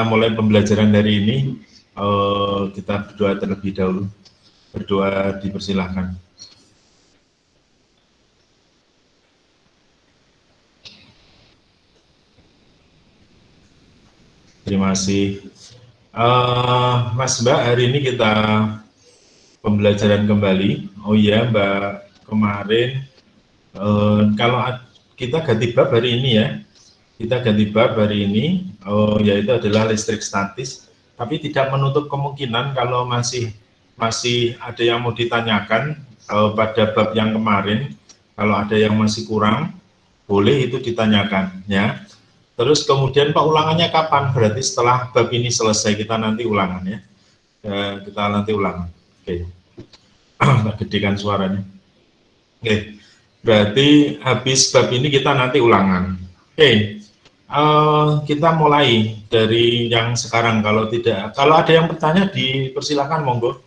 mulai pembelajaran hari ini, kita berdoa terlebih dahulu. Berdoa dipersilahkan. Terima kasih. Mas Mbak, hari ini kita pembelajaran kembali. Oh iya Mbak, kemarin kalau kita ganti bab hari ini ya. Kita ganti bab hari ini, yaitu adalah listrik statis. Tapi tidak menutup kemungkinan kalau masih ada yang mau ditanyakan pada bab yang kemarin. Kalau ada yang masih kurang, boleh itu ditanyakan ya. Terus kemudian Pak ulangannya kapan? Berarti setelah bab ini selesai kita nanti ulangan ya. Kita nanti ulangan. Oke. Tak gedekan suaranya. Oke. Berarti habis bab ini kita nanti ulangan. Oke. Kita mulai dari yang sekarang. Kalau ada yang bertanya dipersilakan monggo.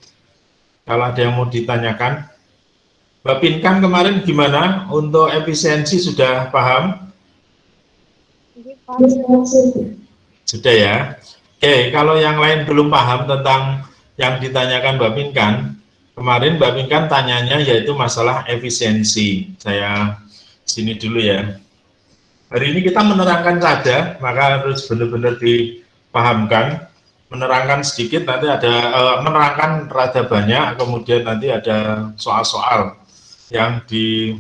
Kalau ada yang mau ditanyakan, Mbak Pinkan kemarin gimana untuk efisiensi sudah paham? Sudah ya. Oke, kalau yang lain belum paham tentang yang ditanyakan Mbak Pinkan, kemarin Mbak Pinkan tanyanya yaitu masalah efisiensi. Saya sini dulu ya. Hari ini kita menerangkan saja, maka harus benar-benar dipahamkan. Menerangkan sedikit, nanti ada menerangkan rada banyak, kemudian nanti ada soal-soal yang di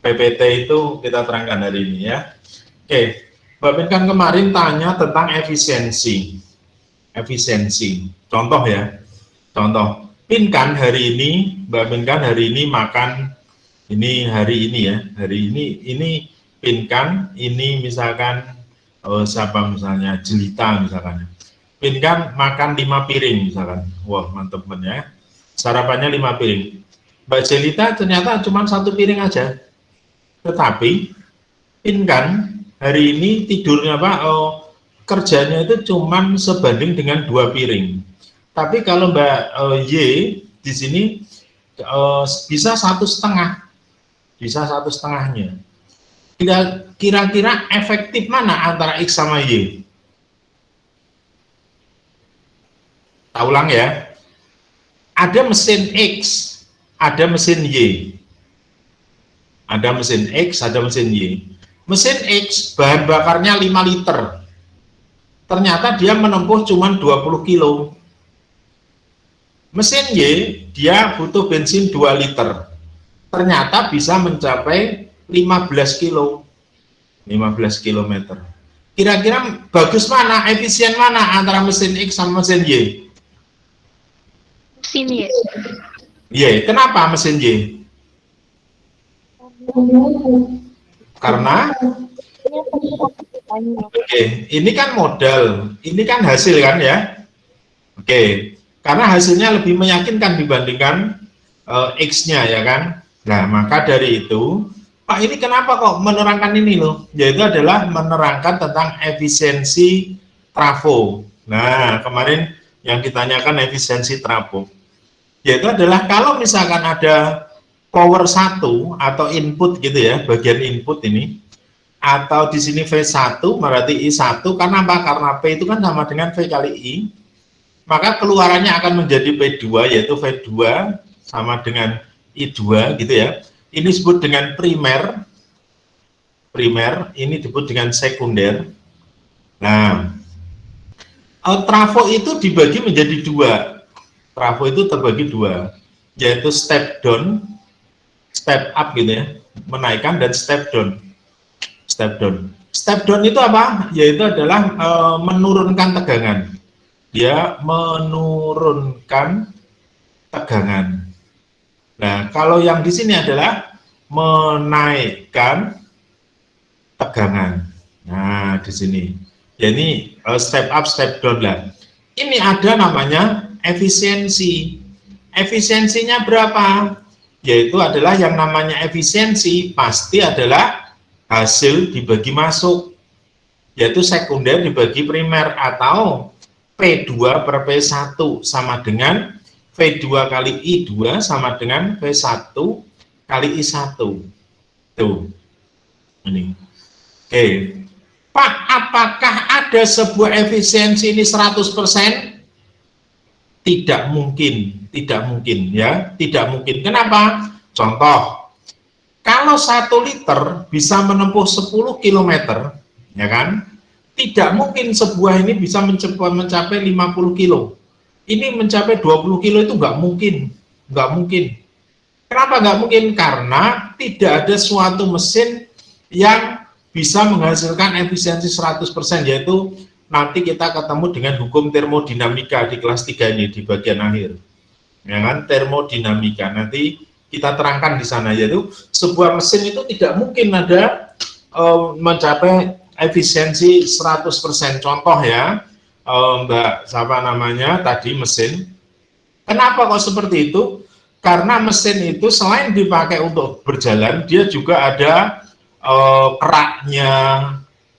PPT itu kita terangkan hari ini ya. Oke, Mbak Pinkan kemarin tanya tentang efisiensi. Efisiensi, contoh ya. Contoh, Pinkan hari ini, Mbak Pinkan hari ini makan. Ini hari ini ya, hari ini Pinkan, ini misalkan siapa misalnya Jelita misalkan. Pinkan makan 5 piring misalkan. Wah, mantep ya. Sarapannya 5 piring. Mbak Jelita ternyata cuma 1 piring aja. Tetapi Pinkan hari ini tidurnya Pak, kerjanya itu cuma sebanding dengan 2 piring. Tapi kalau Mbak Y di sini bisa 1,5. Bisa 1,5-nya. Kira-kira efektif mana antara X sama Y? Kita ulang ya. Ada mesin X, ada mesin Y. Ada mesin X, ada mesin Y. Mesin X bahan bakarnya 5 liter. Ternyata dia menempuh cuma 20 kilo. Mesin Y, dia butuh bensin 2 liter. Ternyata bisa mencapai 15 kilo, 15 kilometer. Kira-kira bagus mana, efisien mana antara mesin X sama mesin Y? Mesin Y. Y, kenapa mesin Y? Karena oke, ini kan modal, ini kan hasil kan ya. Oke, karena hasilnya lebih meyakinkan dibandingkan X-nya ya kan. Nah, maka dari itu, Pak ini kenapa kok menerangkan ini loh? Yaitu adalah menerangkan tentang efisiensi trafo. Nah, kemarin yang ditanyakan efisiensi trafo. Yaitu adalah kalau misalkan ada power 1 atau input gitu ya, bagian input ini, atau di sini V1 berarti I1, karena apa? Karena P itu kan sama dengan V kali I, maka keluarannya akan menjadi P2, yaitu V2 sama dengan I2 gitu ya. Ini disebut dengan primer, ini disebut dengan sekunder. Nah, trafo itu dibagi menjadi 2. Trafo itu terbagi 2, yaitu step down, step up gitu ya, menaikkan, dan step down. Step down. Step down itu apa? Yaitu adalah menurunkan tegangan. Dia menurunkan tegangan. Nah, kalau yang di sini adalah menaikkan tegangan. Nah, di sini. Ya, ini step up, step down lah. Ini ada namanya efisiensi. Efisiensinya berapa? Yaitu adalah yang namanya efisiensi pasti adalah hasil dibagi masuk. Yaitu sekunder dibagi primer, atau P2 per P1 sama dengan V2 kali I2 sama dengan V1 kali I1. Tuh. Ini. Oke. Pak, apakah ada sebuah efisiensi ini 100%? Tidak mungkin ya, tidak mungkin. Kenapa? Contoh, kalau 1 liter bisa menempuh 10 km, ya kan? Tidak mungkin sebuah ini bisa mencapai 50 kilo. Ini mencapai 20 kilo itu nggak mungkin. Kenapa nggak mungkin? Karena tidak ada suatu mesin yang bisa menghasilkan efisiensi 100%, yaitu nanti kita ketemu dengan hukum termodinamika di kelas 3 ini, di bagian akhir. Ya kan? Termodinamika, nanti kita terangkan di sana, yaitu sebuah mesin itu tidak mungkin ada mencapai efisiensi 100%. Contoh ya, Mbak, siapa namanya tadi mesin. Kenapa kok seperti itu? Karena mesin itu selain dipakai untuk berjalan, dia juga ada keraknya,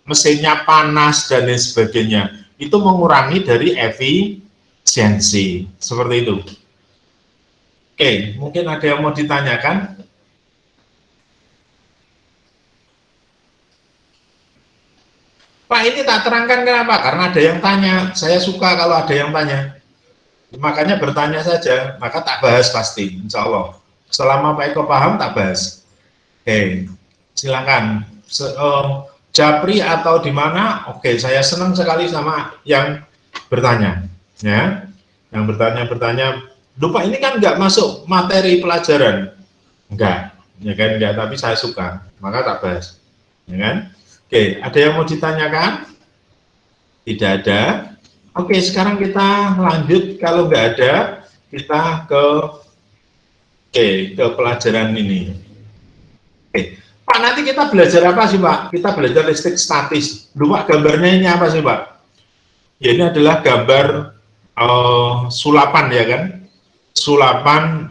mesinnya panas dan lain sebagainya. Itu mengurangi dari efisiensi. Seperti itu. Oke, mungkin ada yang mau ditanyakan? Pak, ini tak terangkan kenapa? Karena ada yang tanya. Saya suka kalau ada yang tanya. Makanya bertanya saja, maka tak bahas pasti, insya Allah. Selama Pak Eko paham, tak bahas. Oke, silakan. Japri atau di mana? Oke, saya senang sekali sama yang bertanya. Ya, yang bertanya. Lupa, ini kan nggak masuk materi pelajaran. Enggak, ya kan? Enggak, tapi saya suka, maka tak bahas. Ya kan? Oke, ada yang mau ditanyakan? Tidak ada. Oke, sekarang kita lanjut. Kalau nggak ada, kita ke pelajaran ini. Oke, Pak, nanti kita belajar apa sih, Pak? Kita belajar listrik statis. Lupa, gambarnya ini apa sih, Pak? Ya, ini adalah gambar sulapan, ya kan? Sulapan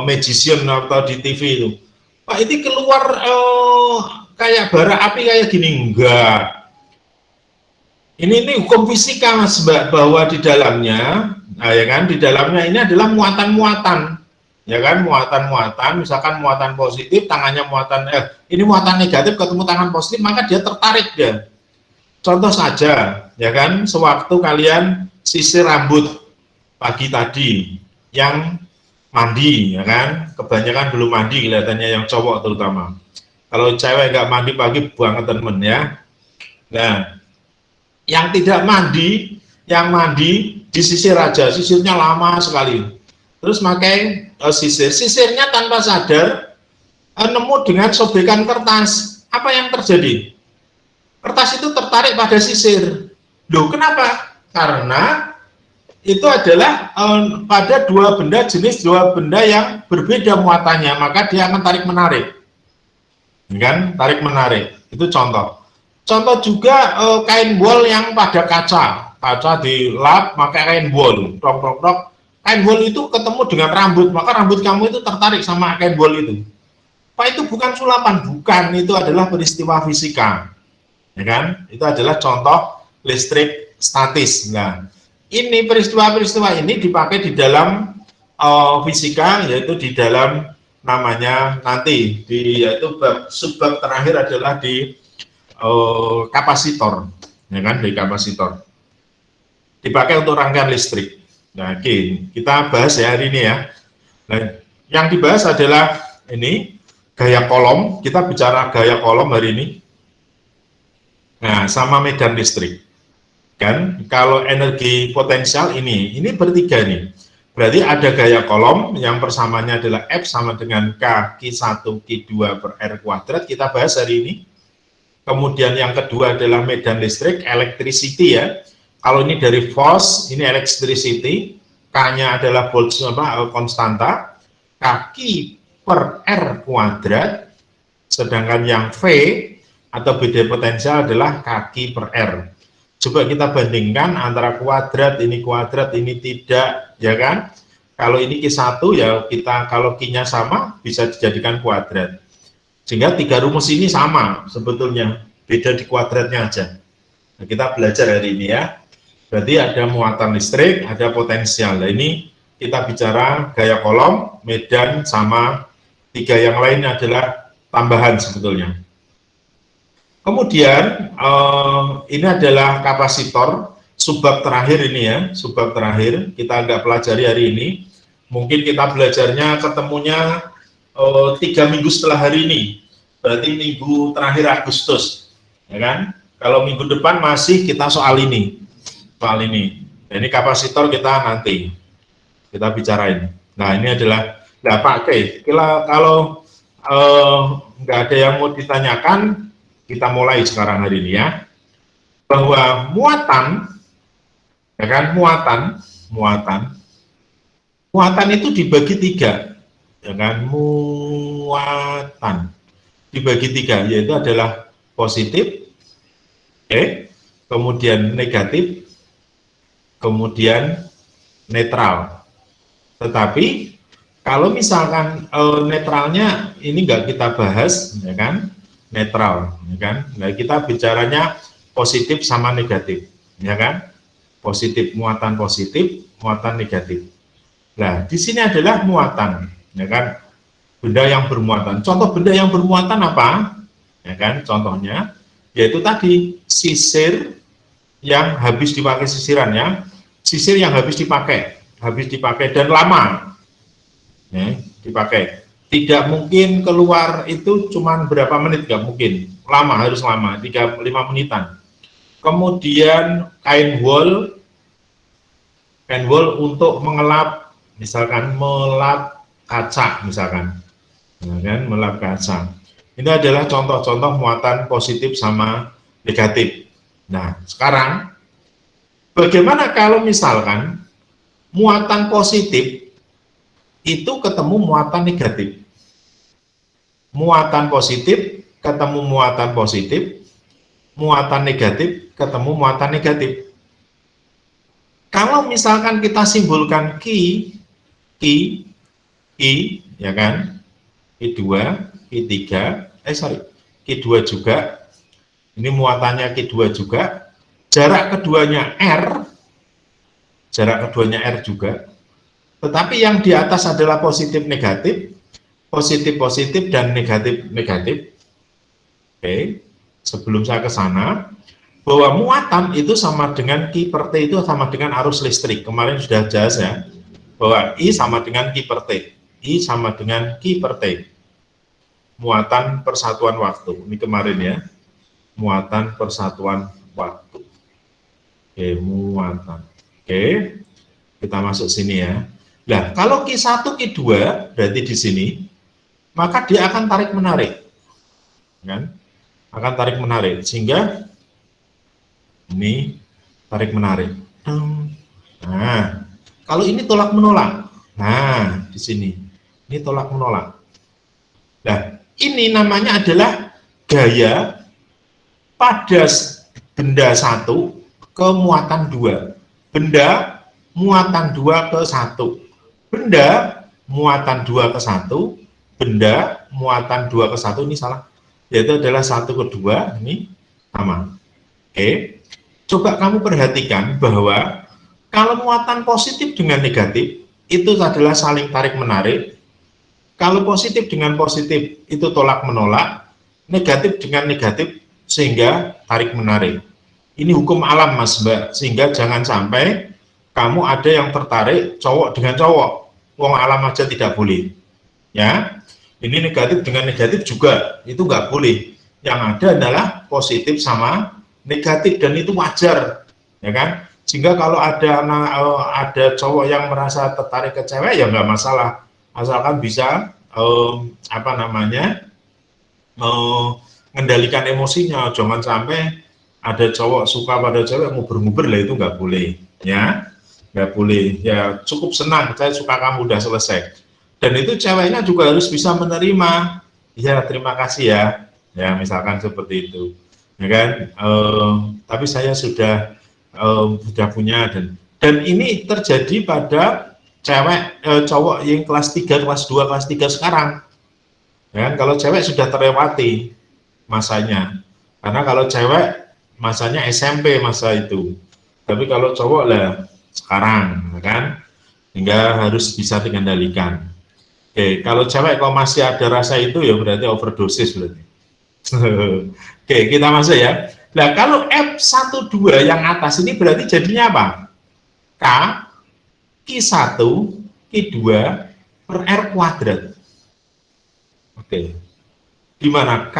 magician atau di TV itu. Pak, ini keluar kayak bara api kayak gini? Enggak. Ini hukum fisika, Mas, bahwa di dalamnya, nah ya kan, di dalamnya ini adalah muatan-muatan, ya kan, muatan-muatan. Misalkan muatan positif, tangannya ini muatan negatif ketemu tangan positif, maka dia tertarik dia. Contoh saja, ya kan, sewaktu kalian sisir rambut pagi tadi, yang mandi, ya kan, kebanyakan belum mandi kelihatannya, yang cowok terutama. Kalau cewek nggak mandi pagi, buang temen ya. Nah, yang tidak mandi, yang mandi disisir aja, sisirnya lama sekali. Terus pakai sisirnya tanpa sadar nemu dengan sobekan kertas. Apa yang terjadi? Kertas itu tertarik pada sisir. Loh, kenapa? Karena itu adalah pada dua benda yang berbeda muatannya, maka dia akan tarik menarik. Kan? Tarik menarik. Itu contoh. Contoh juga kain wol yang pada kaca dilap pakai kain wol, kain wol itu ketemu dengan rambut, maka rambut kamu itu tertarik sama kain wol itu. Pak, itu bukan sulapan, bukan, itu adalah peristiwa fisika, ya kan? Itu adalah contoh listrik statis. Nah, ini peristiwa-peristiwa ini dipakai di dalam fisika, yaitu di dalam namanya nanti yaitu subbab terakhir adalah di kapasitor, ya kan, dari kapasitor dipakai untuk rangkaian listrik. Nah, oke, kita bahas ya hari ini ya. Nah, yang dibahas adalah ini gaya kolom. Kita bicara gaya kolom hari ini. Nah, sama medan listrik. Kan, kalau energi potensial ini bertiga nih. Berarti ada gaya kolom yang persamanya adalah F sama dengan K Q1 Q2 per R kuadrat. Kita bahas hari ini. Kemudian yang kedua adalah medan listrik, electricity ya. Kalau ini dari volts, ini electricity, K-nya adalah volt konstanta, Kq per R kuadrat, sedangkan yang V atau beda potensial adalah Kq per R. Coba kita bandingkan antara kuadrat ini tidak, ya kan? Kalau ini Q1 ya kita, kalau Q-nya sama bisa dijadikan kuadrat. Sehingga tiga rumus ini sama sebetulnya, beda di kuadratnya aja. Nah, kita belajar hari ini ya. Berarti ada muatan listrik, ada potensial. Nah, ini kita bicara gaya kolom, medan, sama tiga yang lainnya adalah tambahan sebetulnya. Kemudian ini adalah kapasitor subbab terakhir ini ya, subbab terakhir kita agak pelajari hari ini. Mungkin kita belajarnya ketemunya 3 minggu setelah hari ini, berarti minggu terakhir Agustus, ya kan? Kalau minggu depan masih kita soal ini. Ini kapasitor kita nanti kita bicarain. Nah ini adalah, nah pakai. Kalau nggak ada yang mau ditanyakan, kita mulai sekarang hari ini ya, bahwa muatan, ya kan, muatan itu dibagi 3, ya kan, muatan dibagi 3, yaitu adalah positif, kemudian negatif, kemudian netral. Tetapi kalau misalkan netralnya ini nggak kita bahas, ya kan, netral, ya kan? Nah, kita bicaranya positif sama negatif, ya kan? Positif, muatan negatif. Nah, di sini adalah muatan, ya kan? Benda yang bermuatan. Contoh benda yang bermuatan apa? Ya kan? Contohnya yaitu tadi sisir yang habis dipakai sisiran ya. Sisir yang habis dipakai dan lama, ya, dipakai. Tidak mungkin keluar itu cuman berapa menit, nggak mungkin, harus lama, 3-5 menitan. Kemudian kain wol untuk mengelap, misalkan melap kaca, misalkan, ya kan, melap kaca. Ini adalah contoh-contoh muatan positif sama negatif. Nah, sekarang bagaimana kalau misalkan muatan positif itu ketemu muatan negatif? Muatan positif ketemu muatan positif, muatan negatif ketemu muatan negatif. Kalau misalkan kita simbolkan Ki, ya kan, Ki2, Ki3, Ki2 juga, ini muatannya Ki2 juga, jarak keduanya R juga, tetapi yang di atas adalah positif negatif, positif dan negatif. Oke, sebelum saya ke sana, bahwa muatan itu sama dengan Ki per T itu sama dengan arus listrik. Kemarin sudah jelas ya, bahwa I sama dengan Ki per T. I sama dengan Ki per T. Muatan persatuan waktu. Ini kemarin ya, muatan persatuan waktu. Oke, muatan. Oke, kita masuk sini ya. Nah, kalau Ki1, Ki2 berarti di sini, maka dia akan tarik-menarik, kan? Akan tarik-menarik, sehingga ini tarik-menarik. Nah, kalau ini tolak-menolak, nah, di sini, ini tolak-menolak. Nah, ini namanya adalah gaya pada benda 1 ke muatan 2. Benda muatan 2 ke 1. Benda muatan 2 ke 1. Benda muatan 2 ke 1, ini salah, yaitu adalah 1 ke 2, ini sama. Oke, coba kamu perhatikan bahwa kalau muatan positif dengan negatif itu adalah saling tarik menarik, kalau positif dengan positif itu tolak menolak, negatif dengan negatif sehingga tarik menarik. Ini hukum alam Mas Mbak, sehingga jangan sampai kamu ada yang tertarik cowok dengan cowok, wong alam aja tidak boleh, ya. Ini negatif dengan negatif juga, itu nggak boleh. Yang ada adalah positif sama negatif, dan itu wajar, ya kan? Sehingga kalau ada cowok yang merasa tertarik ke cewek, ya nggak masalah, asalkan bisa mengendalikan emosinya. Jangan sampai ada cowok suka pada cewek nguber-nguber, lah itu nggak boleh, ya, nggak boleh. Ya cukup senang, saya suka kamu, udah selesai. Dan itu ceweknya juga harus bisa menerima, ya terima kasih ya misalkan seperti itu, ya kan. Tapi saya sudah punya, dan ini terjadi pada cowok yang kelas 3, kelas 2, kelas 3 sekarang, ya kan. Kalau cewek sudah terlewati masanya, karena kalau cewek masanya SMP masa itu, tapi kalau cowok lah sekarang, ya kan, hingga harus bisa dikendalikan. Oke, kalau cewek kalau masih ada rasa itu, ya berarti overdosis berarti. Oke, kita masuk ya. Nah, kalau F12 yang atas ini berarti jadinya apa? K, Q1, Q2 per R kuadrat. Oke, di mana K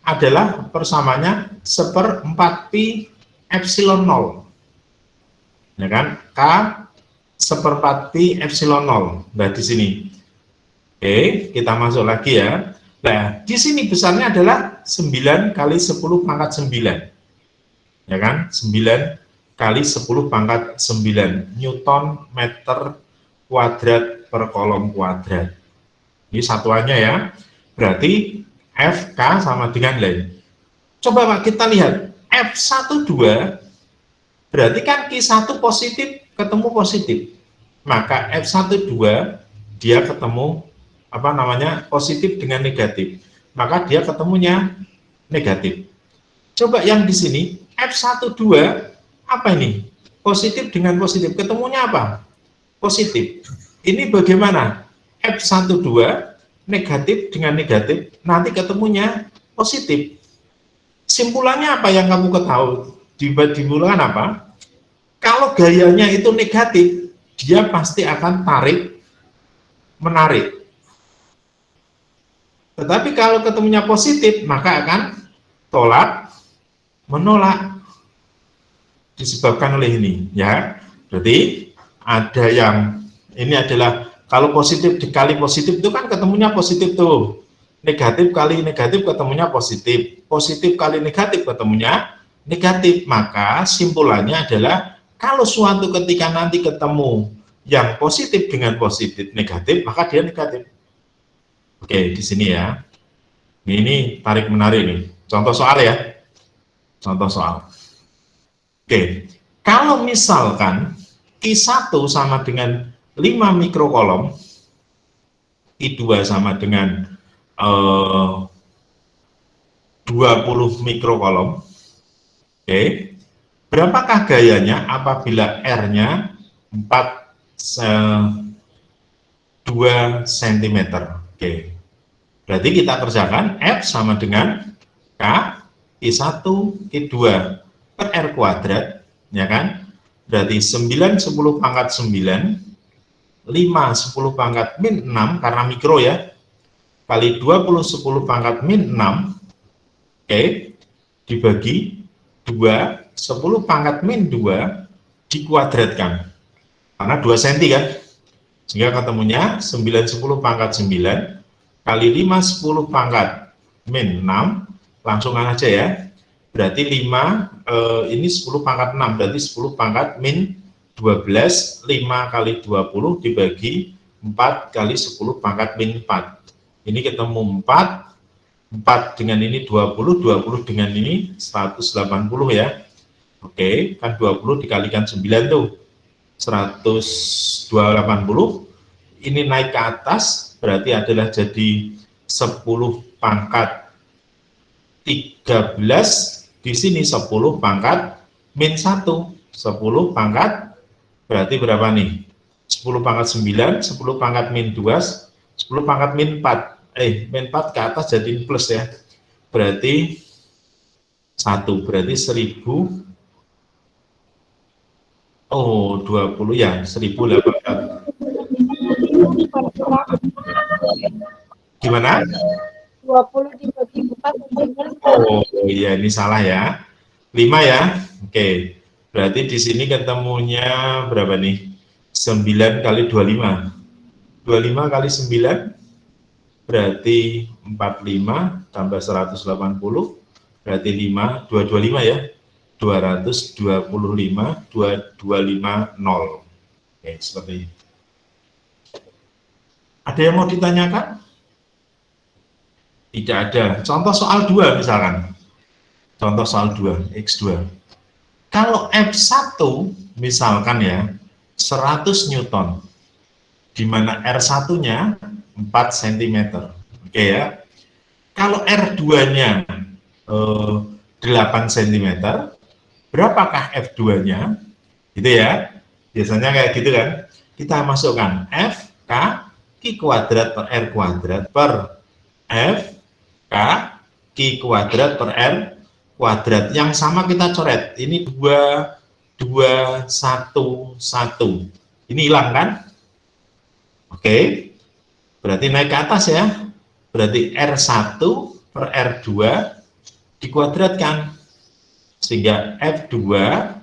adalah persamanya seperempat pi epsilon 0. Ya kan? K seperempat pi epsilon 0. Nah, di sini. Oke, kita masuk lagi ya. Nah, di sini besarnya adalah 9 kali 10 pangkat 9. Ya kan? 9 kali 10 pangkat 9 Newton meter kuadrat per kolom kuadrat. Ini satuannya ya. Berarti FK sama dengan lain. Coba Pak kita lihat. F12 berarti kan Q1 positif ketemu positif. Maka F12 dia ketemu apa namanya positif dengan negatif, maka dia ketemunya negatif. Coba yang di sini F12 apa ini? Positif dengan positif ketemunya apa? Positif. Ini bagaimana? F12 negatif dengan negatif nanti ketemunya positif. Simpulannya apa yang kamu ketahui? Dimulai apa? Kalau gayanya itu negatif, dia pasti akan tarik menarik. Tetapi kalau ketemunya positif, maka akan tolak menolak. Disebabkan oleh ini, ya. Berarti ada yang ini adalah kalau positif dikali positif itu kan ketemunya positif tuh. Negatif kali negatif ketemunya positif. Positif kali negatif ketemunya negatif. Maka simpulannya adalah kalau suatu ketika nanti ketemu yang positif dengan positif negatif, maka dia negatif. Oke, di sini ya. Ini tarik menarik nih. Contoh soal ya. Contoh soal. Oke, kalau misalkan Q1 sama dengan 5 mikrokolom, Q2 sama dengan 20 mikrokolom. Oke, berapakah gayanya apabila R-nya 2 cm? Oke. Berarti kita kerjakan F sama dengan K, Q1, Q2 per R kuadrat, ya kan? Berarti 9, 10 pangkat 9, 5, 10 pangkat min 6, karena mikro ya, kali 20, 10 pangkat min 6, oke, dibagi 2, 10 pangkat min 2, dikuadratkan, karena 2 cm kan, sehingga ketemunya 9, 10 pangkat 9, kali 5, 10 pangkat min 6, langsungkan aja ya, berarti 5, ini 10 pangkat 6, berarti 10 pangkat min 12, 5 kali 20 dibagi 4 kali 10 pangkat min 4, ini ketemu 4 dengan ini 20, 20 dengan ini 180 ya, oke, kan 20 dikalikan 9 tuh, 180, ini naik ke atas, berarti adalah jadi 10 pangkat 13, di sini 10 pangkat min 1, 10 pangkat, berarti berapa nih? 10 pangkat 9, 10 pangkat min 2, 10 pangkat min 4, min 4 ke atas jadi plus ya, berarti 1, berarti 1000, oh 20 ya, 1008. Gimana? 20 dibagi 4. Oh iya, ini salah ya. 5 ya. Oke. Berarti di sini ketemunya berapa nih? 9 kali 25. 25 kali 9 berarti 45 tambah 180 berarti 5, 225 ya. 225, 2250. Oke, seperti ini. Ada yang mau ditanyakan? Tidak ada. Contoh soal 2 misalkan. Contoh soal 2, X2. Kalau F1 misalkan ya 100 Newton, di mana R1-nya 4 cm. Oke ya. Kalau R2-nya 8 cm, berapakah F2-nya? Gitu ya. Biasanya kayak gitu kan. Kita masukkan F, K, Q kuadrat per R kuadrat per F, K, Q Q kuadrat per R kuadrat. Yang sama kita coret. Ini 2, 2, 1, 1. Ini hilang kan? Oke. Berarti naik ke atas ya. Berarti R1 per R2 dikuadratkan. Sehingga F2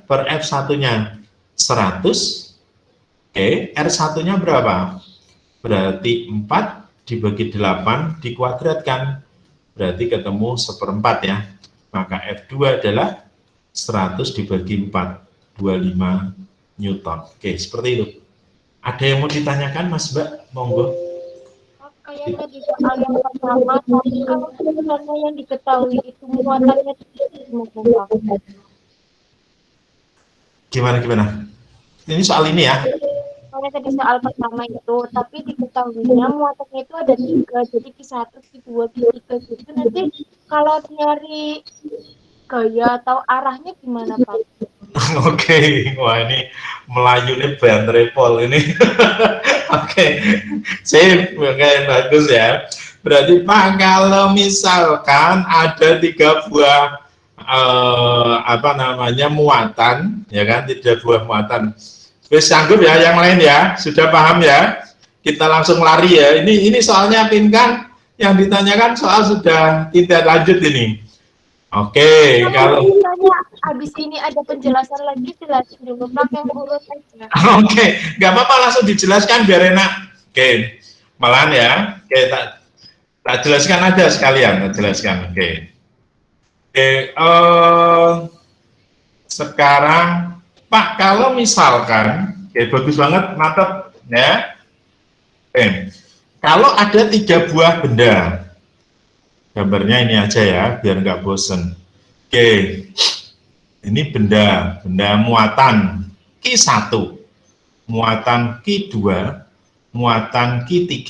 per F1-nya 100. Oke, R1-nya berapa? Berarti 4 dibagi 8 dikuadratkan. Berarti ketemu 1/4 ya. Maka F2 adalah 100 dibagi 4, 25 Newton. Oke, seperti itu. Ada yang mau ditanyakan, Mas Mbak? Monggo. Kayak tadi soal yang pertama, tapi kalau sebenarnya yang diketahui itu muatannya Gimana? Ini soal ini ya. Kayak tadi soal pertama itu, tapi diketahuinya muatannya itu ada 3, jadi Q1, Q2, Q3 gitu. Nanti kalau nyari gaya atau arahnya gimana Pak? Oke, wah ini Melayu nih band repol ini. Oke, sip, bagus ya. Berarti Pak, kalau misalkan ada 3 buah muatan, ya kan, 3 buah muatan. Wis sanggup ya, yang lain ya, sudah paham ya? Kita langsung lari ya. Ini soalnya Pinkan yang ditanyakan soal sudah tidak lanjut ini. Oke, kalau habis ini ada penjelasan lagi, jelasin dulu Pak yang urut aja. Oke, nggak apa-apa, langsung dijelaskan biar enak. Oke, malahan ya. Oke, tak jelaskan aja sekalian, tak jelaskan. Oke. Sekarang Pak, kalau misalkan, oke, bagus banget, mantap ya. Oke, kalau ada 3 buah benda, gambarnya ini aja ya, biar nggak bosen. Oke, ini benda muatan Q1, muatan Q2, muatan Q3.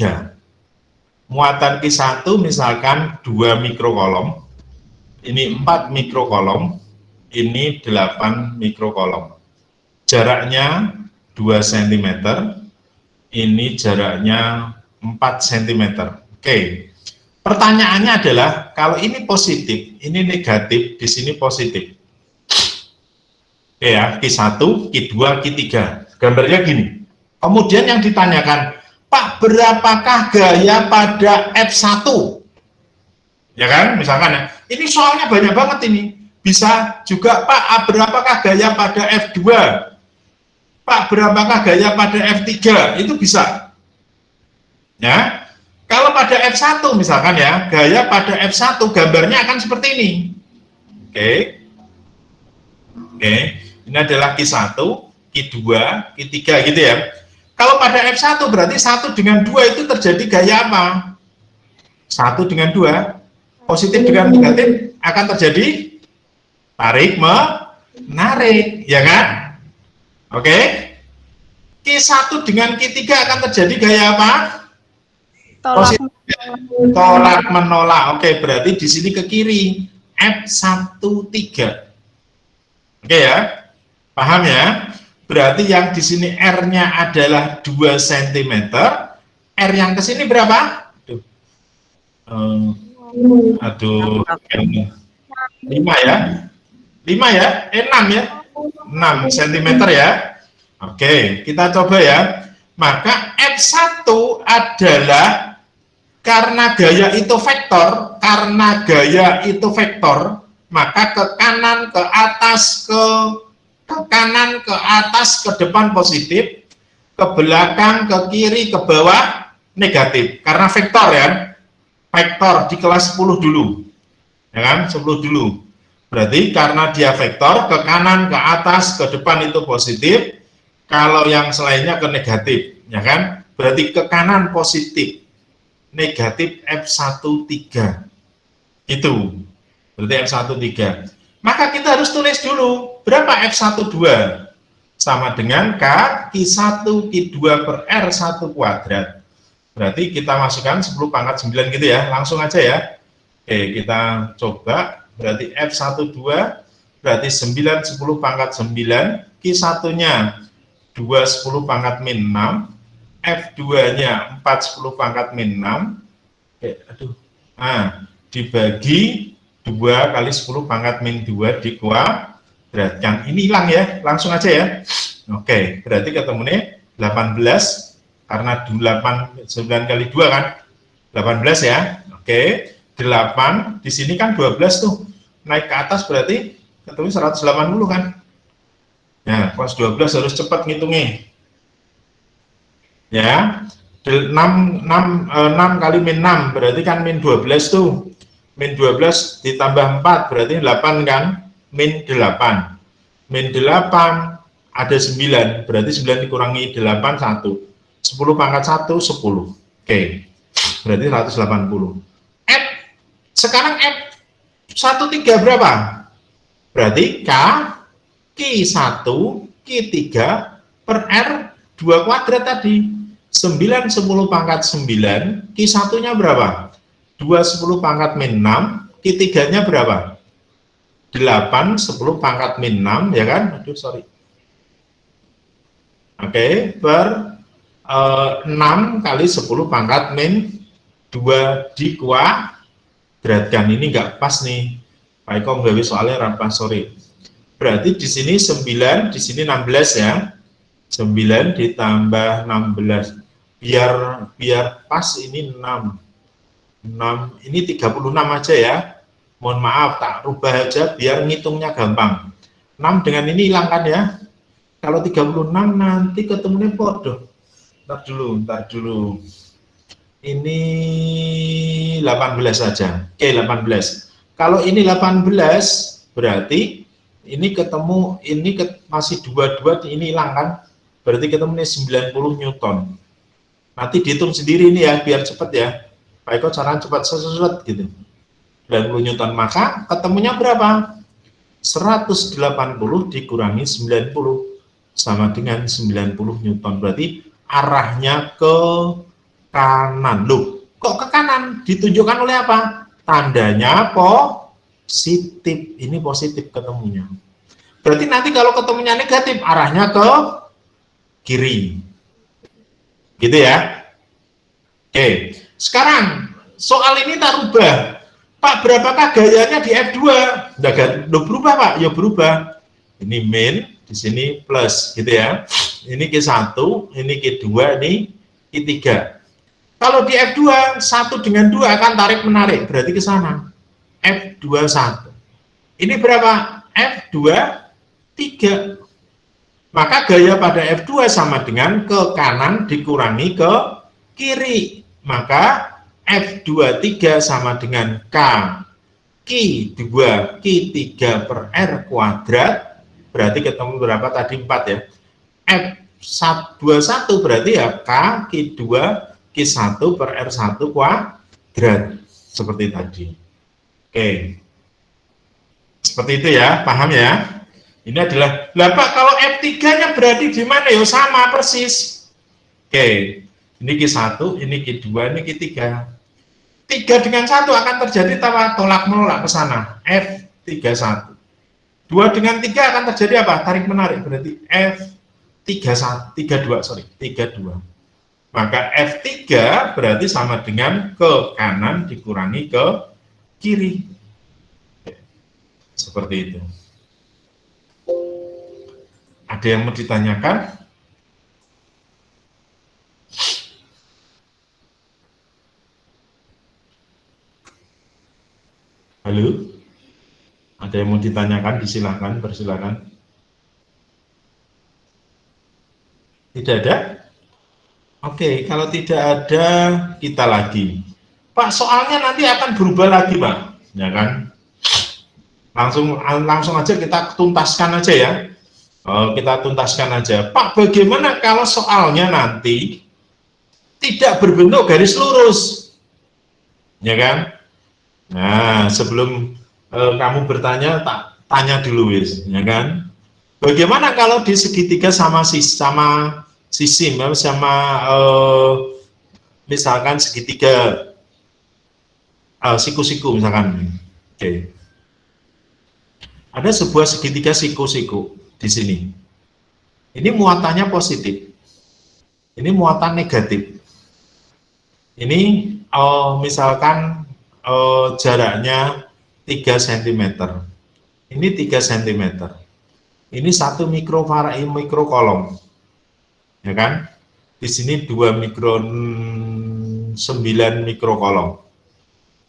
Muatan Q1 misalkan 2 mikrokolom, ini 4 mikrokolom, ini 8 mikrokolom. Jaraknya 2 cm, ini jaraknya 4 cm. Oke. Pertanyaannya adalah, kalau ini positif, ini negatif, di sini positif. Oke ya, Q1, Q2, Q3. Gambarnya gini. Kemudian yang ditanyakan, Pak, berapakah gaya pada F1? Ya kan, misalkan ya. Ini soalnya banyak banget ini. Bisa juga, Pak, berapakah gaya pada F2? Pak, berapakah gaya pada F3? Itu bisa. Ya. Kalau pada F1 misalkan ya, gaya pada F1 gambarnya akan seperti ini. Oke. Oke, ini adalah Q1, Q2, Q3 gitu ya. Kalau pada F1 berarti 1 dengan 2 itu terjadi gaya apa? 1 dengan 2, positif dengan negatif akan terjadi tarik menarik, ya kan? Oke. Q1 dengan Q3 akan terjadi gaya apa? Tolak menolak. Oke, berarti di sini ke kiri F13. Oke ya, paham ya? Berarti yang di sini R-nya adalah 2 cm. R yang ke sini berapa? Aduh, 5 ya? 5 ya? 6 ya? 6 cm ya? Oke, kita coba ya. Maka F1 adalah karena gaya itu vektor, maka ke kanan, ke atas, ke kanan, ke atas, ke depan positif, ke belakang, ke kiri, ke bawah negatif. Karena vektor ya, vektor di kelas 10 dulu, ya kan, 10 dulu. Berarti karena dia vektor, ke kanan, ke atas, ke depan itu positif, kalau yang selainnya ke negatif, ya kan, berarti ke kanan positif, negatif F13 itu berarti F13. Maka kita harus tulis dulu berapa F12 sama dengan Q1 Q2 per R1 kuadrat. Berarti kita masukkan 10 pangkat 9 gitu ya, langsung aja ya. Oke, kita coba. Berarti F12 berarti 9 10 pangkat 9, Q1 nya 2 10 pangkat min 6, F2-nya 4 10 pangkat min 6, dibagi 2 kali 10 pangkat min 2 dikuadratkan. Ini hilang ya, langsung aja ya. Oke, berarti ketemunya 18, karena 9 kali 2 kan, 18 ya. Oke, 8, di sini kan 12 tuh, naik ke atas berarti ketemu 180 kan. Ya, pas 12 harus cepat ngitungnya. Ya, 6 kali min 6 berarti kan min 12 tuh. Min 12 ditambah 4 berarti 8 kan, min 8. Min 8 ada 9, berarti 9 dikurangi 8, 1. 10 pangkat 1, 10. Oke, berarti 180. F, sekarang F 13 berapa? Berarti K, Q1, Q3 per R 2 kuadrat tadi. 9, 10 pangkat 9, Q1-nya berapa? 2, 10 pangkat min 6, Q3-nya berapa? 8, 10 pangkat min 6, ya kan? Aduh, sorry. Oke, per 6 kali 10 pangkat min 2 dikuadratkan. Ini nggak pas nih. Pak Eko nggawe soalnya rampas, sorry. Berarti di sini 9, di sini 16 ya. 9 ditambah 16. Biar pas ini 6. Ini 36 aja ya. Mohon maaf, tak rubah aja biar ngitungnya gampang. 6 dengan ini hilangkan ya. Kalau 36 nanti ketemunya bodoh. Ntar dulu. Ini 18 saja. Oke, 18. Kalau ini 18 berarti ini ketemu, ini masih 22, ini hilang kan. Berarti ketemunya 90 Newton. Nanti dihitung sendiri ini ya, biar cepat ya. Pak Eko cara cepat sesuatu gitu. 90 Newton, maka ketemunya berapa? 180 dikurangi 90 sama dengan 90 Newton. Berarti arahnya ke kanan. Loh, kok ke kanan? Ditunjukkan oleh apa? Tandanya positif. Ini positif ketemunya. Berarti nanti kalau ketemunya negatif, arahnya ke kiri. Gitu ya. Oke, sekarang soal ini tak rubah. Pak, berapakah gayanya di F2? Udah berubah, Pak? Ya berubah. Ini min, di sini plus, gitu ya. Ini Q1, ini Q2, ini Q3. Kalau di F2, 1 dengan 2 akan tarik-menarik, berarti ke sana. F21. Ini berapa? F2, 3. Maka gaya pada F2 sama dengan ke kanan dikurangi ke kiri. Maka F23 sama dengan K Q2 Q3 per R kuadrat. Berarti ketemu berapa tadi? 4 ya. F21 berarti ya K Q2 Q1 per R1 kuadrat. Seperti tadi. Oke. Seperti itu ya, paham ya? Ini adalah, lah Pak, kalau F3-nya berarti di mana ya? Sama persis. Oke, ini Q1, ini Q2, ini Q3. 3 dengan 1 akan terjadi tolak menolak ke sana. F31. 2 dengan 3 akan terjadi apa? Tarik menarik, berarti F32. Maka F3 berarti sama dengan ke kanan dikurangi ke kiri. Seperti itu. Ada yang mau ditanyakan? Halo? Ada yang mau ditanyakan? Disilahkan, persilahkan. Tidak ada? Oke, kalau tidak ada, kita lagi. Pak, soalnya nanti akan berubah lagi, Pak. Ya kan? Langsung aja kita tuntaskan aja ya. Kita tuntaskan aja. Pak, bagaimana kalau soalnya nanti tidak berbentuk garis lurus? Ya kan? Nah, sebelum kamu bertanya, tak tanya dulu, wis, ya kan? Bagaimana kalau di segitiga sama sisi, misalkan segitiga siku-siku misalkan. Oke. Ada sebuah segitiga siku-siku di sini. Ini muatannya positif. Ini muatan negatif. Ini misalkan jaraknya 3 cm. Ini 3 cm. Ini 1 mikrokolom. Ya kan? Di sini 2 mikron 9 mikrokolom.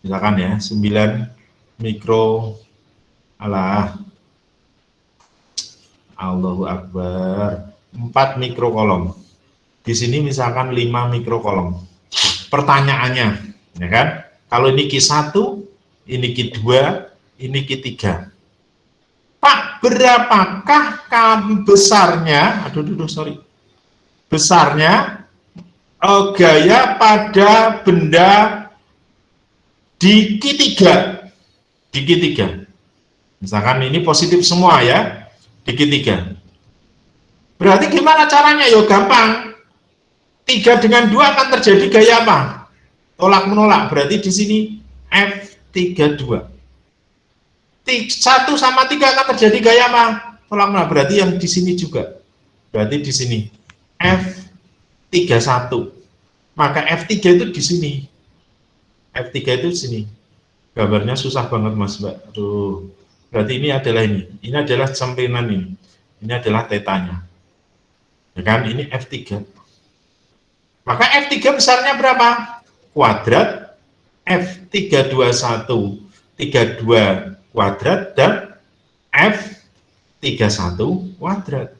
Misalkan ya, 9 mikro Allahu Akbar. 4 mikrokolom. Di sini misalkan 5 mikrokolom. Pertanyaannya, ya kan? Kalau ini Q1, ini Q2, ini Q3. Pak, berapakah besarnya? Besarnya gaya pada benda di Q3. Di Q3. Misalkan ini positif semua ya, di Q3. Berarti gimana caranya? Yo gampang. 3 dengan 2 akan terjadi gaya apa? Tolak menolak. Berarti di sini F32. 1 sama 3 akan terjadi gaya apa? Tolak menolak. Berarti yang di sini juga. Berarti di sini F31. Maka F3 itu di sini. F3 itu di sini. Gambarnya susah banget Mas Mbak. Aduh. Berarti ini adalah ini. Ini adalah sampingan ini. Ini adalah tetanya. Ya kan? Ini F3. Maka F3 besarnya berapa? Kuadrat F321 32 kuadrat dan F31 kuadrat.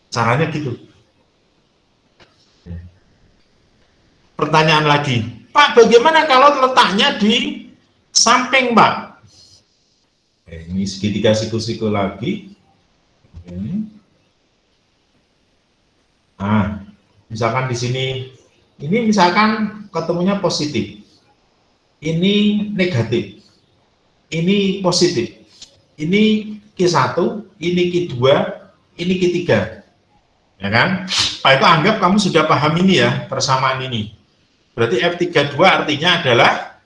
Caranya gitu. Pertanyaan lagi, Pak, bagaimana kalau letaknya di samping, Pak? Ini segitiga siku-siku lagi. Nah, misalkan di sini, ini misalkan ketemunya positif, ini negatif, ini positif, ini Q1, ini Q2, ini Q3, ya kan? Pak, itu anggap kamu sudah paham ini ya, persamaan ini. Berarti F32 artinya adalah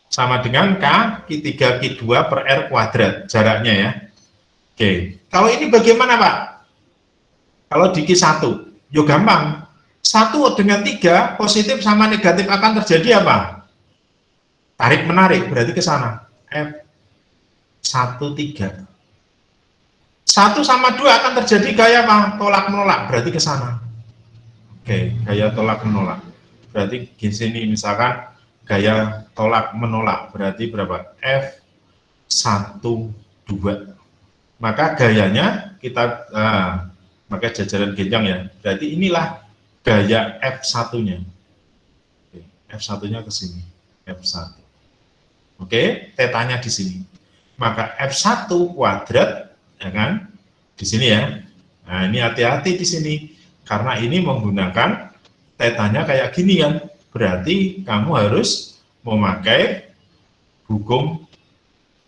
sama dengan K Q3 Q2 per R kuadrat, jaraknya ya. Oke, kalau ini bagaimana Pak? Kalau di Q1, yo gampang. 1 dengan 3 positif sama negatif akan terjadi apa? Tarik menarik, berarti ke sana. F13. 1 sama 2 akan terjadi gaya apa? Tolak menolak, berarti ke sana. Oke, gaya tolak menolak. Berarti di sini misalkan gaya tolak menolak, berarti berapa? F12. Maka gayanya kita maka jajaran genjang ya. Berarti inilah gaya F1-nya. F1-nya ke sini. F1. Oke, tetanya di sini. Maka F1 kuadrat, ya kan? Di sini ya. Nah, ini hati-hati di sini. Karena ini menggunakan tetanya kayak gini kan. Berarti kamu harus memakai hukum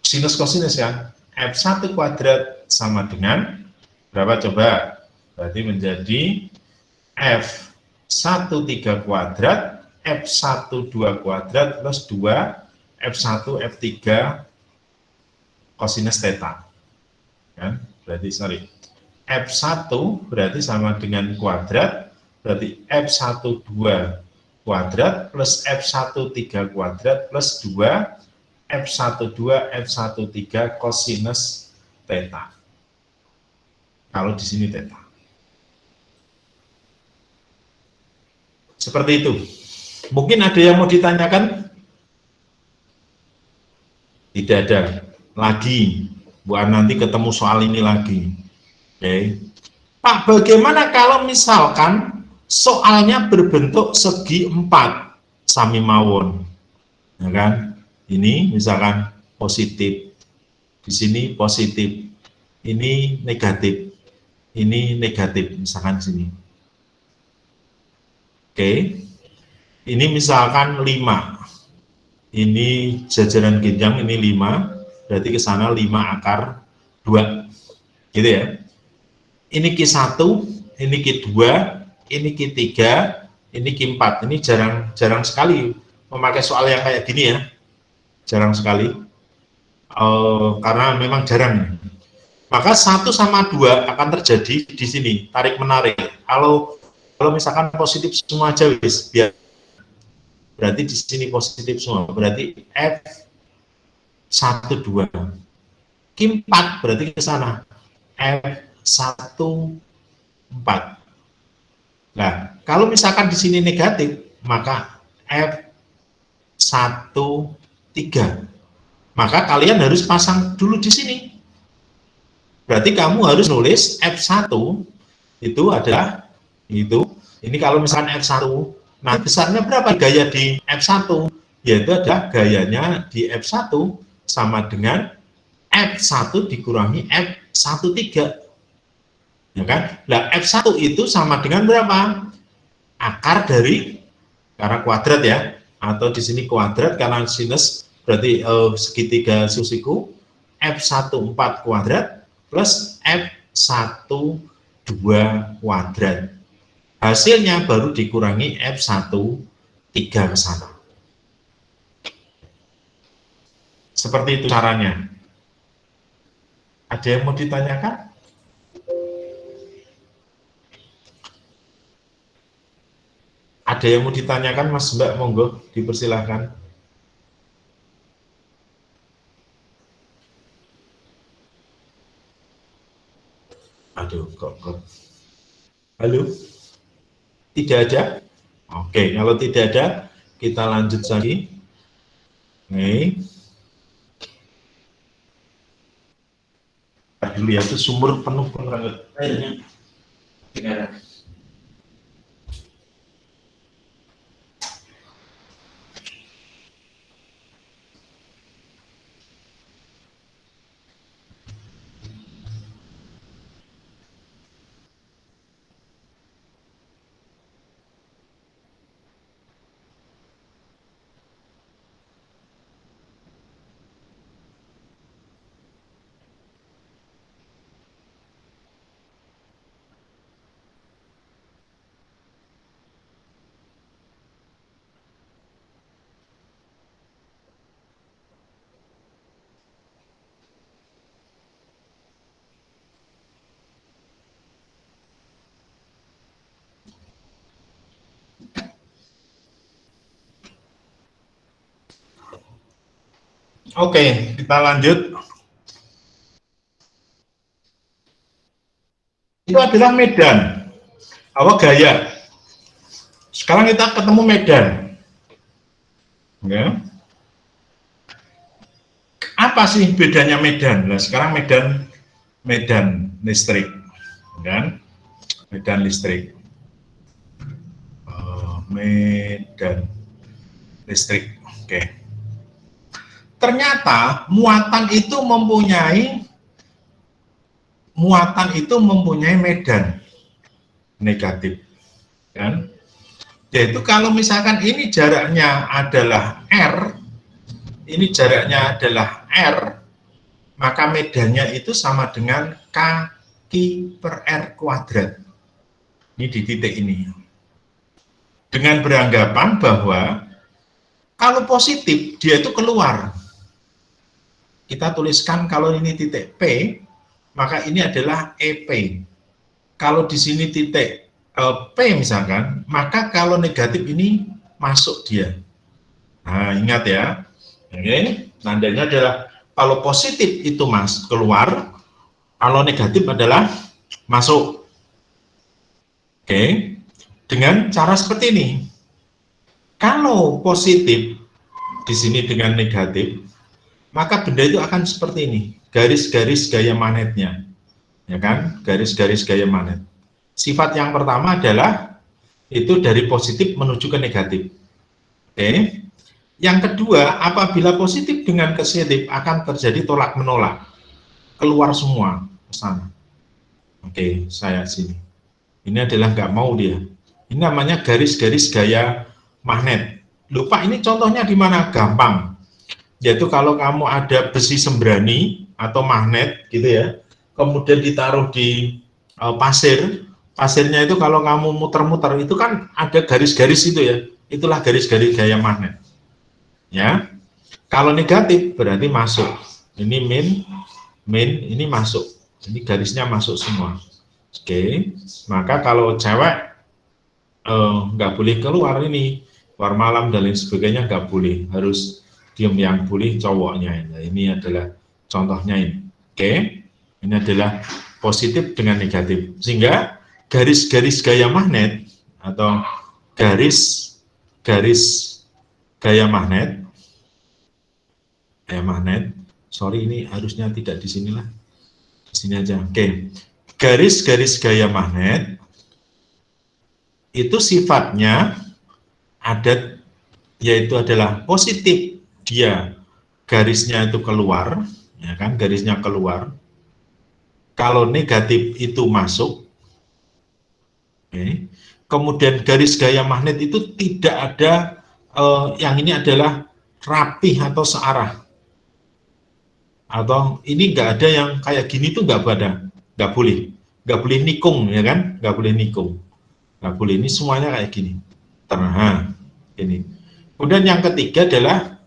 sinus kosinus kan. F1 kuadrat sama dengan berapa coba? Berarti menjadi F13 kuadrat, F12 kuadrat plus 2 F1 F3 kosinus theta. Kan? Berarti sorry. F1 berarti sama dengan kuadrat, berarti F12 kuadrat plus F13 kuadrat plus 2 F12 F13 kosinus theta. Kalau di sini theta. Seperti itu. Mungkin ada yang mau ditanyakan? Tidak ada. Lagi. Buat nanti ketemu soal ini lagi. Oke. Pak, bagaimana kalau misalkan soalnya berbentuk segi 4 sami mawon? Ya kan? Ini misalkan positif. Di sini positif. Ini negatif. Ini negatif, misalkan sini. Oke. Ini misalkan 5. Ini jajaran genjang, ini 5. Berarti ke sana 5 akar 2. Gitu ya. Ini Q1, ini Q2, ini Q3, ini Q4. Ini jarang sekali memakai soal yang kayak gini ya. Jarang sekali. Karena memang jarang. Maka 1 sama 2 akan terjadi di sini, tarik menarik. Kalau misalkan positif semua aja wis, biar berarti di sini positif semua, berarti F12. Q4 berarti ke sana, F14. Nah, kalau misalkan di sini negatif, maka F13. Maka kalian harus pasang dulu di sini. Berarti kamu harus nulis F1 itu adalah itu. Ini kalau misalkan F1, nah besarnya berapa gaya di F1? Yaitu adalah gayanya di F1 sama dengan F1 dikurangi F13. Ya kan? Nah, F1 itu sama dengan berapa? Akar dari, karena kuadrat ya, atau di sini kuadrat karena sinus berarti segitiga susiku, F14 kuadrat plus F12 kuadrat. Hasilnya baru dikurangi F13 ke sana. Seperti itu caranya. Ada yang mau ditanyakan? Ada yang mau ditanyakan, Mas Mbak? Monggo, dipersilahkan. Aduh, kok. Halo? Tidak ada? Oke, kalau tidak ada, kita lanjut lagi. Nih. Dulu ya, itu sumur penuh banget airnya. Oke, kita lanjut. Itu adalah medan. Apa gaya? Sekarang kita ketemu medan. Ya. Apa sih bedanya medan? Nah, sekarang medan listrik, kan? Medan listrik. Medan listrik. Oke. Ternyata muatan itu mempunyai medan negatif, kan? Yaitu kalau misalkan ini jaraknya adalah R, ini jaraknya adalah R, maka medannya itu sama dengan Q per R kuadrat. Ini di titik ini. Dengan beranggapan bahwa kalau positif dia itu keluar. Kita tuliskan kalau ini titik P, maka ini adalah EP. Kalau di sini titik P misalkan, maka kalau negatif ini masuk dia. Nah, ingat ya. Oke, tandanya adalah kalau positif itu keluar, kalau negatif adalah masuk. Oke. Dengan cara seperti ini. Kalau positif di sini dengan negatif, maka benda itu akan seperti ini, garis-garis gaya magnetnya, ya kan, garis-garis gaya magnet. Sifat yang pertama adalah itu dari positif menuju ke negatif. Oke. Yang kedua, apabila positif dengan positif akan terjadi tolak menolak, keluar semua ke sana. Oke, saya sini. Ini adalah nggak mau dia. Ini namanya garis-garis gaya magnet. Lupa ini contohnya di mana? Gampang. Yaitu kalau kamu ada besi sembrani atau magnet gitu ya, kemudian ditaruh di pasir, pasirnya itu kalau kamu muter-muter itu kan ada garis-garis itu ya, itulah garis-garis gaya magnet. Ya, kalau negatif berarti masuk. Ini min, ini masuk. Ini garisnya masuk semua. Oke, maka kalau cewek nggak boleh keluar ini, keluar malam dan lain sebagainya nggak boleh, harus diem, yang boleh cowoknya. Nah, ini adalah contohnya ini. Oke, ini adalah positif dengan negatif, sehingga garis-garis gaya magnet atau garis gaya magnet, sorry ini harusnya tidak di sini lah, di sini aja. Oke, garis-garis gaya magnet itu sifatnya ada, yaitu adalah positif, dia garisnya itu keluar, ya kan, garisnya keluar. Kalau negatif itu masuk. Oke. Kemudian garis gaya magnet itu tidak ada, yang ini adalah rapih atau searah, atau ini nggak ada yang kayak gini tuh nggak boleh nikung, ya kan, nggak boleh nikung, nggak boleh, ini semuanya kayak gini. Nah, ini. Kemudian yang ketiga adalah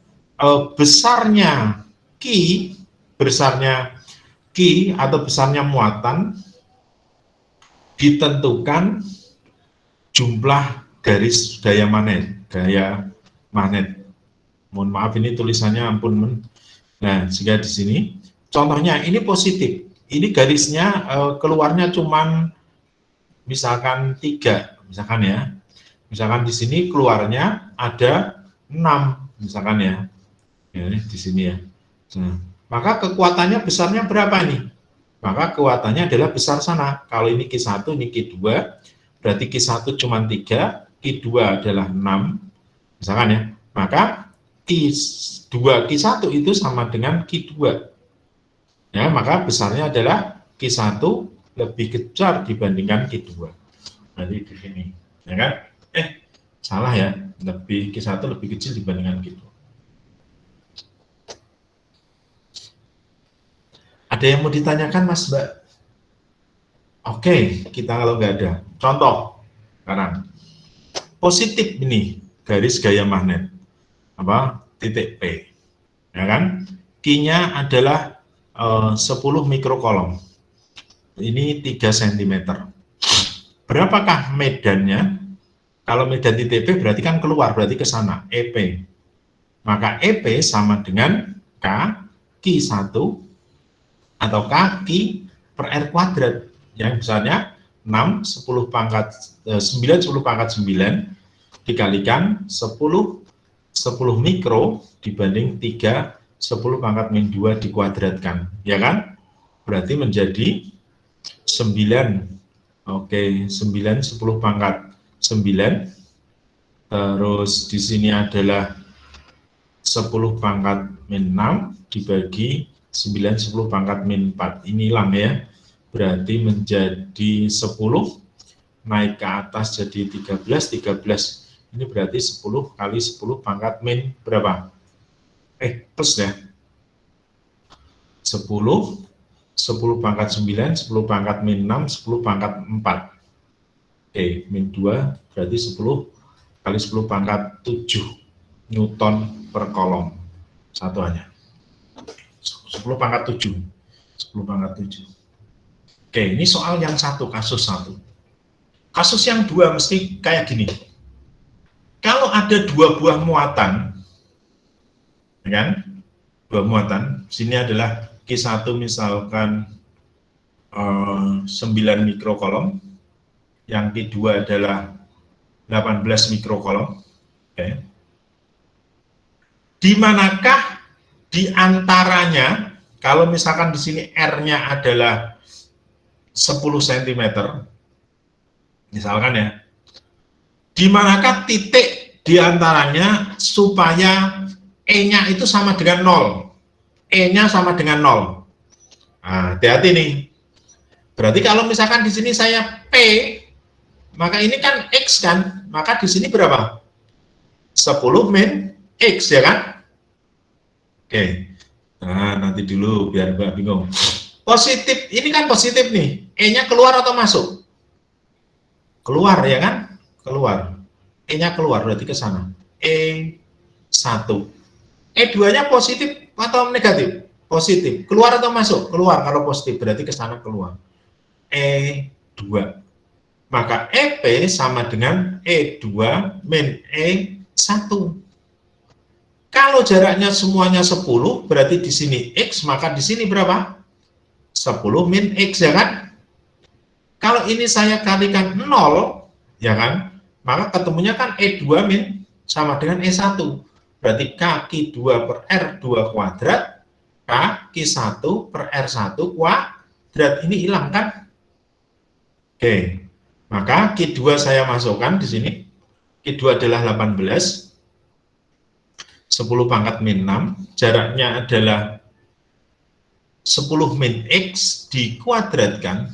besarnya ki atau besarnya muatan ditentukan jumlah garis gaya magnet. Mohon maaf ini tulisannya, ampun. Nah, sehingga di sini contohnya ini positif. Ini garisnya keluarnya cuman misalkan 3, misalkan ya. Misalkan di sini keluarnya ada 6, misalkan ya. Ya, di sini ya. Nah, maka kekuatannya besarnya berapa nih? Maka kekuatannya adalah besar sana. Kalau ini Q1, ini Q2, berarti Q1 cuma 3, Q2 adalah 6, misalkan ya. Maka Q1 itu sama dengan Q2. Ya, maka besarnya adalah Q1 lebih besar dibandingkan Q2. Jadi di sini, ya kan? Salah ya, Q1 lebih kecil dibandingkan Q2. Ada yang mau ditanyakan, Mas, Mbak? Oke, kita kalau nggak ada. Contoh, sekarang. Positif ini, garis gaya magnet. Titik P. Ya kan? Q-nya adalah 10 mikrokolom. Ini 3 cm. Berapakah medannya? Kalau medan titik P berarti kan keluar, berarti ke sana, EP. Maka EP sama dengan Q1 atau Q per R kuadrat, yang besarnya 9 10 pangkat 9 dikalikan 10 mikro dibanding 3 10 pangkat min 2 dikuadratkan, ya kan? Berarti menjadi 9. Oke, 9 10 pangkat 9. Terus di sini adalah 10 pangkat min 6 dibagi 9 10 pangkat min 4. Ini hilang ya. Berarti menjadi 10, naik ke atas jadi 13. Ini berarti 10 kali 10 pangkat min berapa? Plus ya. 10 pangkat 9, 10 pangkat min 6, 10 pangkat 4. Min 2 berarti 10 kali 10 pangkat 7 Newton per kolom satuannya. 10 pangkat 7. 10 pangkat 7. Ini soal yang satu, kasus satu. Kasus yang dua mesti kayak gini. Kalau ada 2 buah muatan, ya kan? 2 muatan, sini adalah Q1 misalkan 9 mikrokolom, yang Q2 adalah 18 mikrokolom. Di manakah di antaranya, kalau misalkan di sini R-nya adalah 10 cm, misalkan ya, di manakah titik di antaranya supaya E-nya itu sama dengan 0, E-nya sama dengan 0. Nah, hati-hati nih. Berarti kalau misalkan di sini saya P, maka ini kan X kan, maka di sini berapa? 10 min X, ya kan? Nah, nanti dulu biar Mbak bingung. Positif, ini kan positif nih. E-nya keluar atau masuk? Keluar, ya kan? Keluar. E-nya keluar, berarti ke sana. E1. E2-nya positif atau negatif? Positif. Keluar atau masuk? Keluar. Kalau positif, berarti ke sana keluar. E2. Maka EP sama dengan E2 min E1. 1. Kalau jaraknya semuanya 10, berarti di sini X, maka di sini berapa? 10 min X, ya kan? Kalau ini saya kalikan 0, ya kan? Maka ketemunya kan E2 min sama dengan E1. Berarti kaki 2 per R2 kuadrat, kaki 1 per R1 kuadrat. Ini hilang kan? Oke, maka Q2 saya masukkan di sini. Q2 adalah 18. 10 pangkat min 6, jaraknya adalah 10 min X dikuadratkan.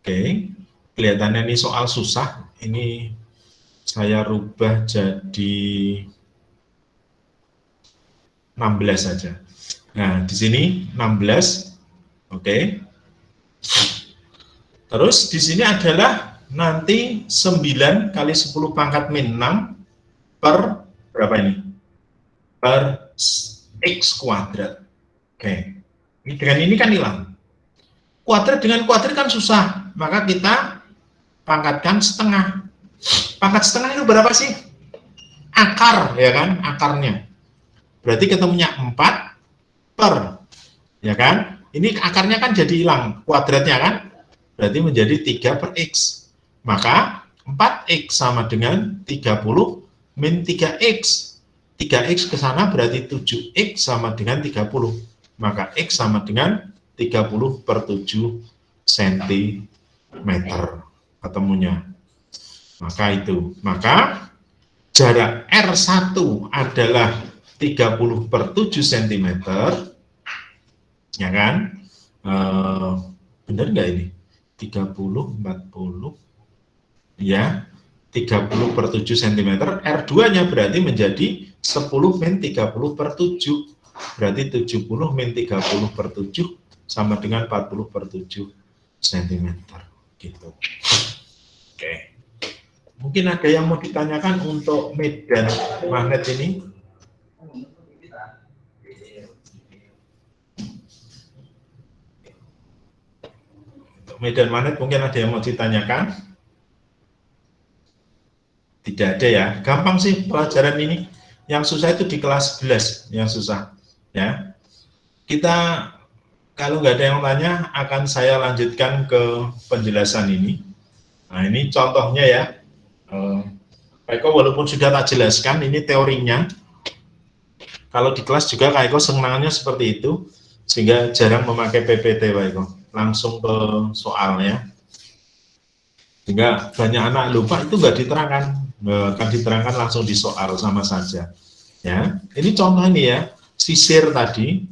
Oke, kelihatannya ini soal susah. Ini saya rubah jadi 16 saja. Nah, di sini 16. Oke. Terus di sini adalah nanti 9 kali 10 pangkat min 6 per berapa ini? Per X kuadrat. Oke. Dengan ini kan hilang. Kuadrat dengan kuadrat kan susah, maka kita pangkatkan setengah. Pangkat setengah itu berapa sih? Akar, ya kan? Akarnya. Berarti ketemunya 4 per, ya kan? Ini akarnya kan jadi hilang, kuadratnya kan? Berarti menjadi 3 per X. Maka 4X sama dengan 30 min 3X. 3X ke sana berarti 7X sama dengan 30. Maka X sama dengan 30 per 7 cm ketemunya. Maka itu. Maka jarak R1 adalah 30 per 7 cm. Ya kan? Benar nggak ini? 30, 40. Ya, 30 per 7 cm. R2-nya berarti menjadi 10 min 30 per 7. Berarti 70 min 30 per 7 sama dengan 40 per 7 cm. Gitu. Oke. Mungkin ada yang mau ditanyakan untuk medan magnet ini? Untuk medan magnet mungkin ada yang mau ditanyakan? Tidak ada ya. Gampang sih pelajaran ini. Yang susah itu di kelas 11 yang susah. Ya, kita kalau nggak ada yang tanya akan saya lanjutkan ke penjelasan ini. Nah ini contohnya ya. Pak Eko walaupun sudah tak jelaskan ini teorinya. Kalau di kelas juga Kak Eko senangnya seperti itu sehingga jarang memakai PPT Pak Eko. Langsung ke soalnya. Sehingga banyak anak lupa itu nggak diterangkan, akan diterangkan langsung di soal sama saja. Ya, ini contoh ini ya. Sisir tadi,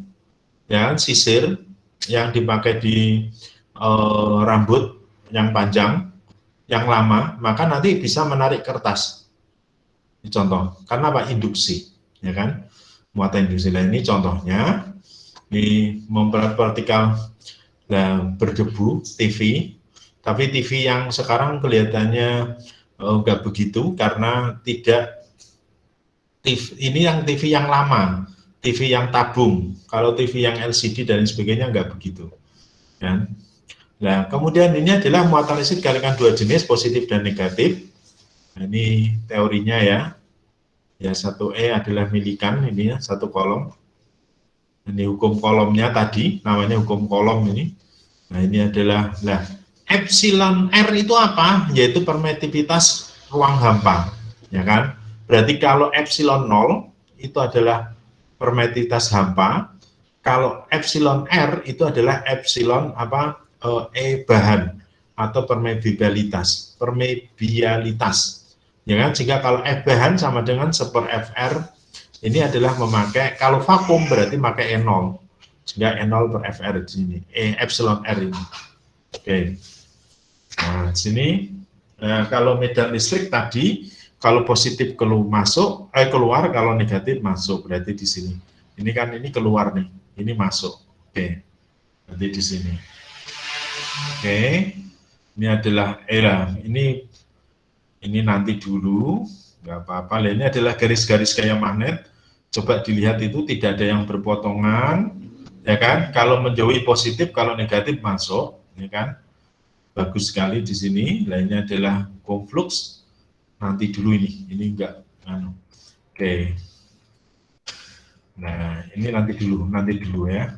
ya sisir yang dipakai di rambut yang panjang, yang lama, maka nanti bisa menarik kertas. Ini contoh, karena apa? Induksi, ya kan? Muatan induksi. Nah, ini contohnya, di memberat vertikal dan berdebu TV, tapi TV yang sekarang kelihatannya enggak begitu karena tidak. Ini yang TV yang lama. TV yang tabung, kalau TV yang LCD dan sebagainya enggak begitu. Ya. Nah, kemudian ini adalah muatan listrik dikalikan dua jenis, positif dan negatif. Nah, ini teorinya ya. Ya, 1E adalah milikan, ini ya, satu kolom. Ini hukum kolomnya tadi, namanya hukum kolom ini. Nah, ini adalah, epsilon R itu apa? Yaitu permitivitas ruang hampa, ya kan? Berarti kalau epsilon 0 itu adalah permitivitas hampa, kalau epsilon R itu adalah epsilon E bahan atau permeabilitas, ya kan? Jika kalau E bahan sama dengan 1 per FR, ini adalah memakai, kalau vakum berarti pakai E0, sehingga E0 per FR di sini, epsilon R ini. Oke. Nah, sini kalau medan listrik tadi, kalau positif keluar, kalau negatif masuk, berarti di sini. Ini kan ini keluar nih, ini masuk. Oke, nanti di sini. Oke, ini adalah ini nanti dulu, nggak apa-apa. Ini adalah garis-garis kayak magnet. Coba dilihat itu tidak ada yang berpotongan, ya kan? Kalau menjauhi positif, kalau negatif masuk, ya kan? Bagus sekali di sini. Lainnya adalah hukum flux. Nanti dulu ini enggak Oke. Nah, ini nanti dulu ya.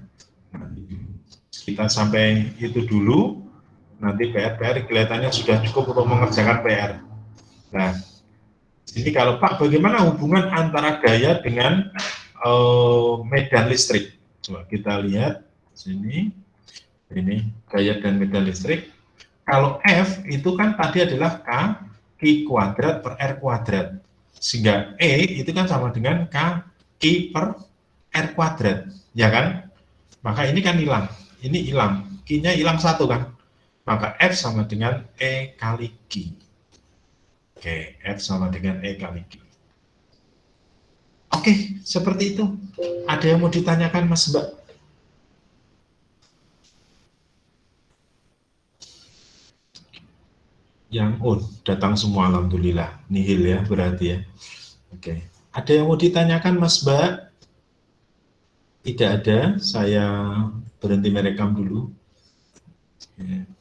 Kita sampai itu dulu, nanti PR kelihatannya sudah cukup untuk mengerjakan PR. Nah, ini kalau Pak, bagaimana hubungan antara gaya dengan medan listrik? Coba kita lihat sini, ini gaya dan medan listrik. Kalau F itu kan tadi adalah Q kuadrat per R kuadrat, sehingga E itu kan sama dengan Q per R kuadrat, ya kan? Maka ini kan hilang, ini hilang, Q-nya hilang 1 kan? Maka F sama dengan E kali Q. Oke, F sama dengan E kali Q. Oke, seperti itu. Ada yang mau ditanyakan, Mas Mbak? Yang datang semua, alhamdulillah. Nihil ya, berarti ya. Oke. Ada yang mau ditanyakan, Mas Mbak? Tidak ada, saya berhenti merekam dulu. Oke.